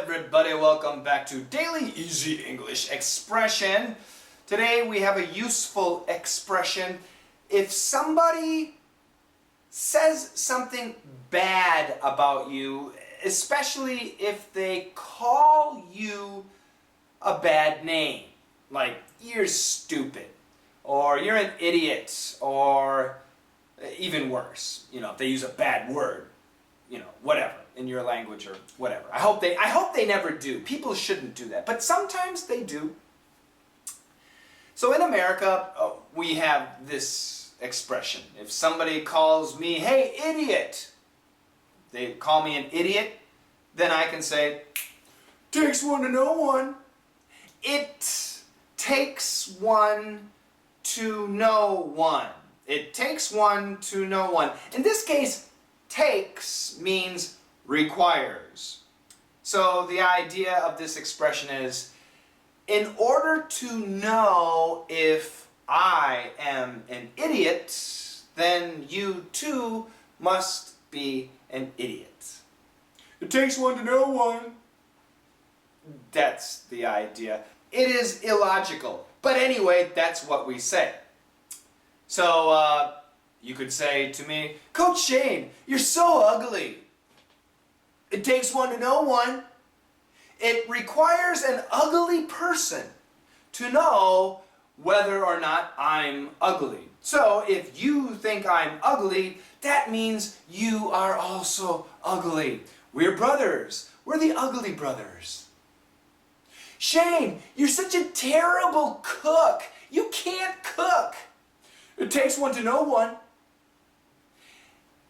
everybody? Welcome back to Daily Easy English Expression. Today we have a useful expression. If somebody says something bad about you, especially if they call you a bad name, like you're stupid, or you're an idiot, or even worse, if they use a bad word, whatever, in your language or whatever. I hope they never do. People shouldn't do that, but sometimes they do. So in America, we have this expression. If somebody calls me, "Hey, idiot," they call me an idiot, then I can say, "Takes one to know one." It takes one to know one. It takes one to know one. In this case, takes means requires. So the idea of this expression is, in order to know if I am an idiot, then you too must be an idiot. It takes one to know one. That's the idea. It is illogical. But anyway, that's what we say. So, you could say to me, "Coach Shane, you're so ugly." It takes one to know one. It requires an ugly person to know whether or not I'm ugly. So if you think I'm ugly, that means you are also ugly. We're brothers. We're the ugly brothers. "Shane, you're such a terrible cook. You can't cook." It takes one to know one.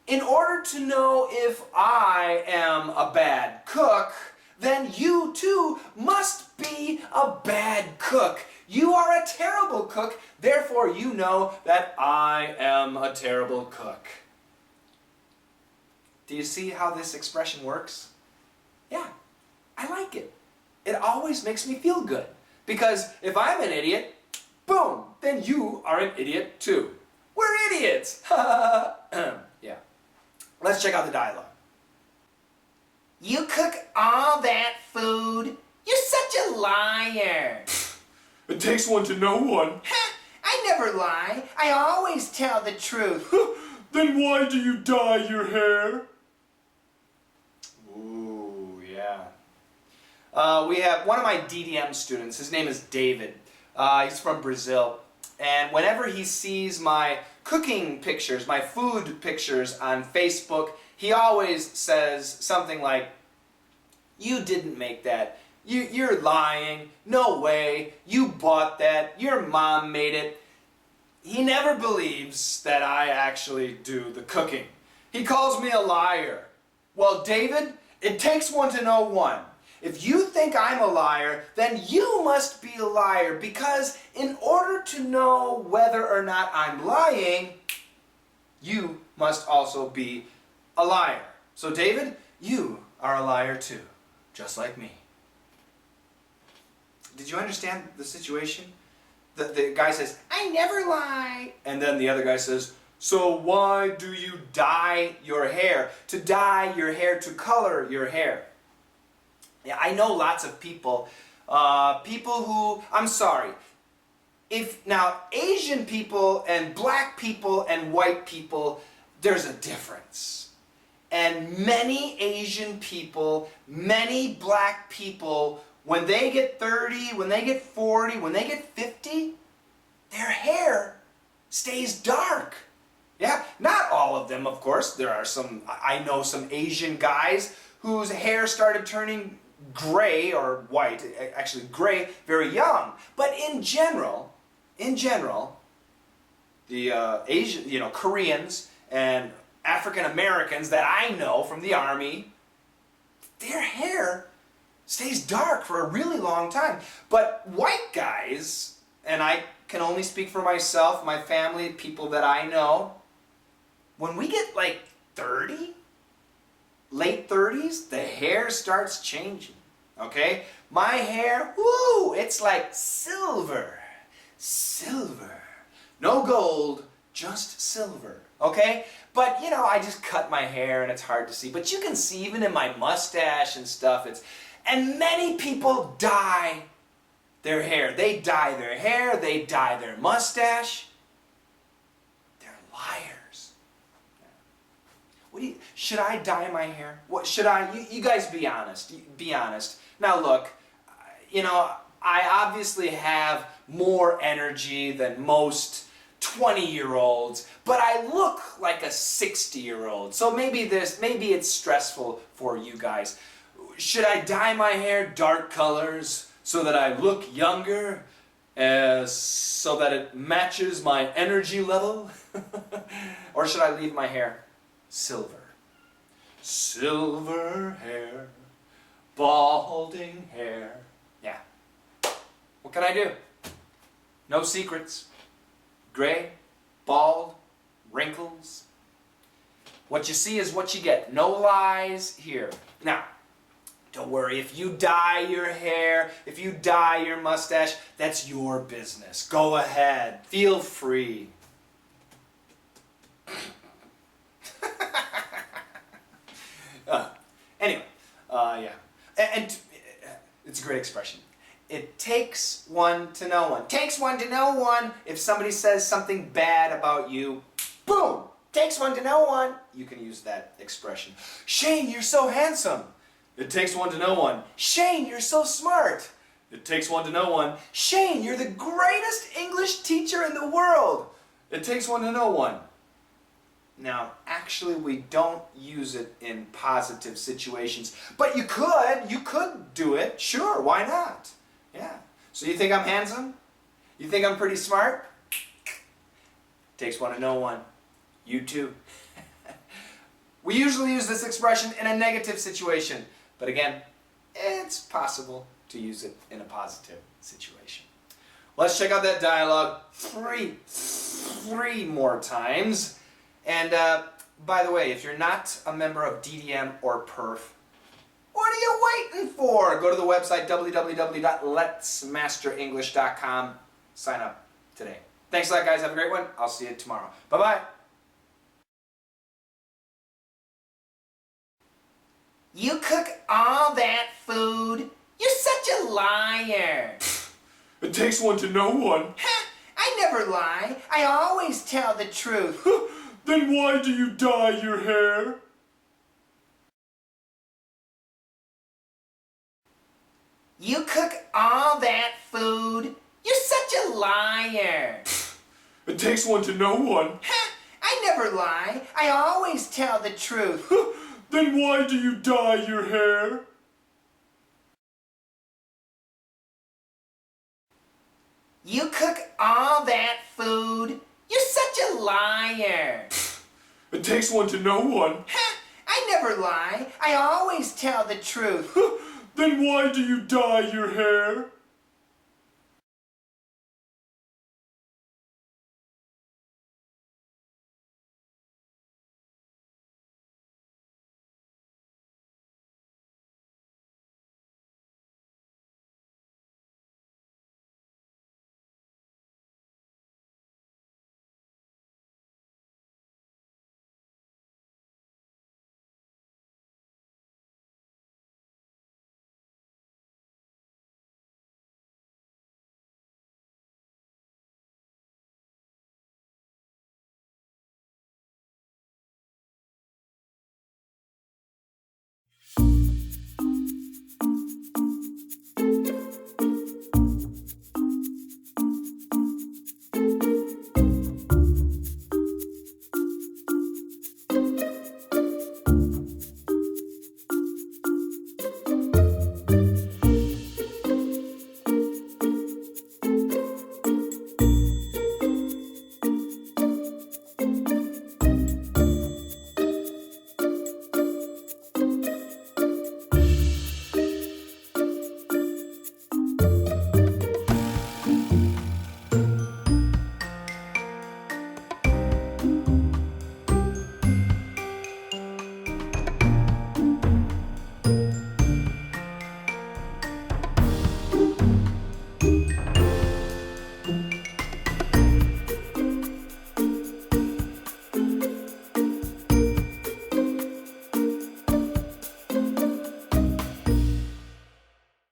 In order to know if I am a bad cook, then you too must be a bad cook. You are a terrible cook, therefore you know that I am a terrible cook. Do you see how this expression works? Yeah, I like it. It always makes me feel good. Because if I'm an idiot, boom, then you are an idiot too. We're idiots! Yeah. Let's check out the dialogue. "You cook all that food? You're such a liar." It takes one to know one. "I never lie. I always tell the truth." "Then why do you dye your hair?" Ooh, yeah. We have one of my DDM students. His name is David. He's from Brazil. And whenever he sees my cooking pictures, my food pictures on Facebook, he always says something like, "You didn't make that. You're lying. No way. You bought that. Your mom made it." He never believes that I actually do the cooking. He calls me a liar. Well, David, it takes one to know one. If you think I'm a liar, then you must be a liar, because in order to know whether or not I'm lying, you must also be a liar. So David, you are a liar too, just like me. Did you understand the situation? The guy says, "I never lie." And then the other guy says, "So why do you dye your hair?" To dye your hair, to color your hair. Yeah, I know lots of people who, I'm sorry, now Asian people and black people and white people, there's a difference. And many Asian people, many black people, when they get 30, when they get 40, when they get 50, their hair stays dark. Yeah, not all of them, of course. There are I know some Asian guys whose hair started turning gray or white, actually gray, very young. But in general, the Asian, Koreans and African Americans that I know from the army, their hair stays dark for a really long time. But white guys, and I can only speak for myself, my family, people that I know, when we get like 30, late 30s, the hair starts changing, okay? My hair, woo, it's like silver. Silver. No gold, just silver, okay? But, I just cut my hair and it's hard to see. But you can see even in my mustache and stuff, And many people dye their hair. They dye their hair, they dye their mustache. They're liars. Should I dye my hair? What should I? You guys be honest. Be honest. Now look, I obviously have more energy than most 20-year-olds, but I look like a 60-year-old. So maybe it's stressful for you guys. Should I dye my hair dark colors so that I look younger, so that it matches my energy level? Or should I leave my hair silver? Silver hair, balding hair. Yeah. What can I do? No secrets. Gray, bald, wrinkles. What you see is what you get. No lies here. Now, don't worry, if you dye your hair, if you dye your mustache, that's your business. Go ahead. Feel free. Anyway, yeah. And it's a great expression. It takes one to know one. Takes one to know one. If somebody says something bad about you, boom! Takes one to know one. You can use that expression. Shane, you're so handsome. It takes one to know one. Shane, you're so smart. It takes one to know one. Shane, you're the greatest English teacher in the world. It takes one to know one. Now, actually, we don't use it in positive situations, but you could do it. Sure, why not? Yeah. So you think I'm handsome? You think I'm pretty smart? Takes one to know one. You too. We usually use this expression in a negative situation, but again, it's possible to use it in a positive situation. Let's check out that dialogue three more times. And by the way, if you're not a member of DDM or Pfft, what are you waiting for? Go to the website www.letsmasterenglish.com. Sign up today. Thanks a lot, guys. Have a great one. I'll see you tomorrow. Bye-bye. You cook all that food? You're such a liar. It takes one to know one. I never lie. I always tell the truth. Then why do you dye your hair? You cook all that food? You're such a liar. It takes one to know one. I never lie. I always tell the truth. Then why do you dye your hair? You cook all that food? You're such a liar. It takes one to know one. I never lie. I always tell the truth. Then why do you dye your hair?